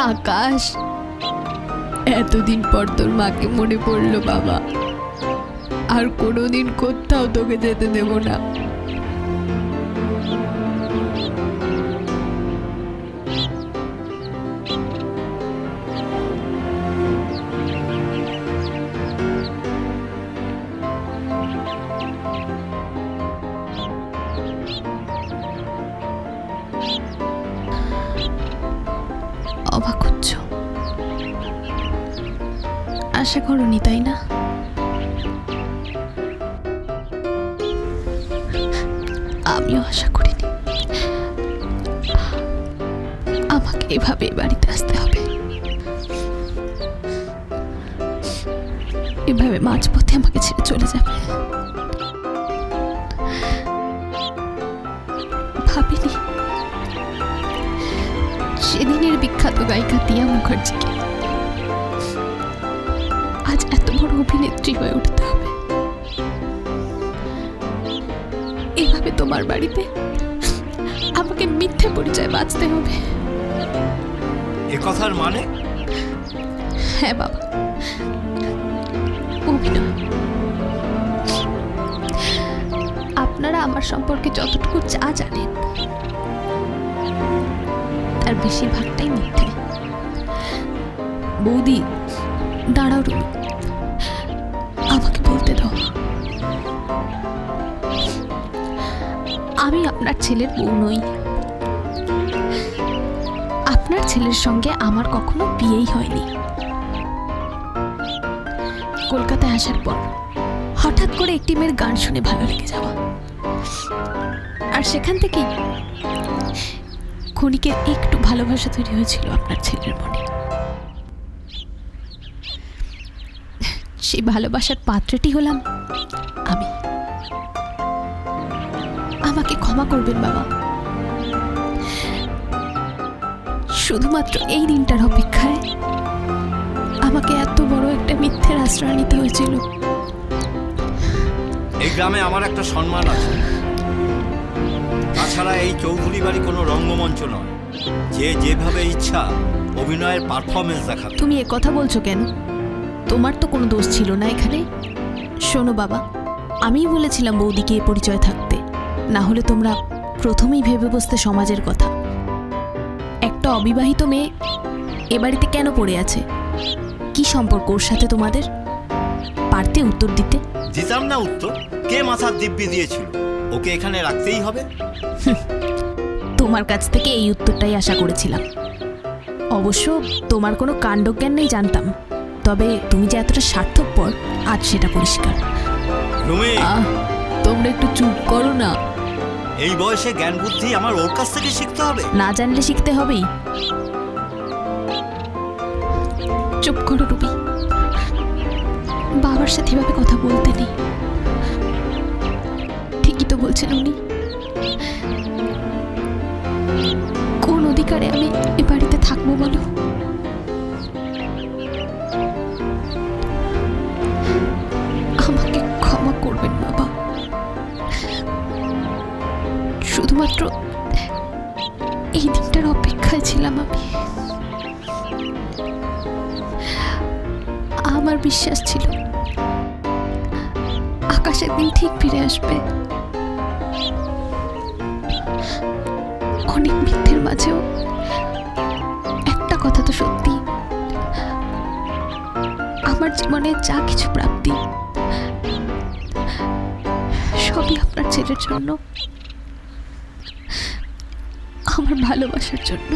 আকাশ, এতদিন পর তোর মাকে মনে পড়লো বাবা। আর কোনোদিন কোথাও তোকে যেতে দেব না। অবাক হচ্ছ, আশা করনি তাই না? আমিও আশা করিনি আমাকে এভাবে বাড়িতে আসতে হবে, এভাবে মাঝপথে আমাকে ছেড়ে চলে যাবে। ভাবিনি সেদিনের বিখ্যাত গায়িকা টিয়া মুখার্জিকে আজ এত বড় অভিনেত্রী হয়ে উঠতে হবে। এভাবে তোমার বাড়িতে আমাকে মিথ্যে পরিচয় বাঁচতে হবে। এ কথার মানে? হ্যাঁ বাবা, অভিনয়। আপনারা আমার সম্পর্কে যতটুকু যা জানেন তার বেশিরভাগটাই মিথ্যে। বৌদি দাঁড়াও, রুমি, আমাকে বলতে দাও। আমি আপনার ছেলের বউ নই। আপনার ছেলের সঙ্গে আমার কখনো বিয়েই হয়নি। কলকাতায় আসার পর হঠাৎ করে একটি মেয়ের গান শুনে ভালো লেগে যাওয়া, আর সেখান থেকেই ক্ষণিকের একটু ভালোবাসা তৈরি হয়েছিল আপনার ছেলের মনে। সেই ভালোবাসার পাত্রটি হলাম আমি। আমাকে ক্ষমা করবেন বাবা। শুধুমাত্র এই দিনটার অপেক্ষায় আমাকে এত বড় একটা মিথ্যের আশ্রয় নিতে হয়েছিল। এই গ্রামে আমার একটা সম্মান আছে। তাছাড়া এই চৌধুরী বাড়ি কোনো রঙ্গমঞ্চ নয় যে যেভাবে ইচ্ছা অভিনয়ের পারফরমেন্স দেখাবে। তুমি এ কথা বলছো কেন? তোমার তো কোনো দোষ ছিল না এখানে। শোনো বাবা, আমিই বলেছিলাম বৌদিকে এ পরিচয় থাকতে, না হলে তোমরা প্রথমেই ভেবে বসতে সমাজের কথা। একটা অবিবাহিত মেয়ে এ বাড়িতে কেন পড়ে আছে? কি সম্পর্ক ওর সাথে তোমাদের? পারতে উত্তর দিতে। দিতাম না উত্তর? কে মাথার দিব্যি দিয়েছিল ওকে এখানে রাখতেই হবে? তোমার কাছ থেকে এই উত্তরটাই আশা করেছিলাম। অবশ্য তোমার কোনো কাণ্ডজ্ঞান নেই জানতাম, তবে তুমি যে এতটা স্বার্থপর আজ সেটা পরিষ্কার। তোমরা একটু চুপ করো না। এই বয়সে জ্ঞান বুদ্ধি আমার ওর কাছ থেকে শিখতে হবে? না জানলে শিখতে হবেই। চুপ করো রুবি, বাবার সাথে এভাবে কথা বলতে নেই। ঠিকই তো বলছেন উনি। কোন অধিকারে আমি এ বাড়িতে থাকবো বলো? আমাকে ক্ষমা করবেন বাবা। শুধুমাত্র এই দিনটার অপেক্ষায় ছিলাম আমি। আমার বিশ্বাস ছিল আকাশের দিন ঠিক ফিরে আসবে। অনেক মিথ্যের মাঝেও একটা কথা তো সত্যি, আমার জীবনে যা কিছু প্রাপ্তি সবই আপনার ছেলের জন্য, আমার ভালোবাসার জন্য।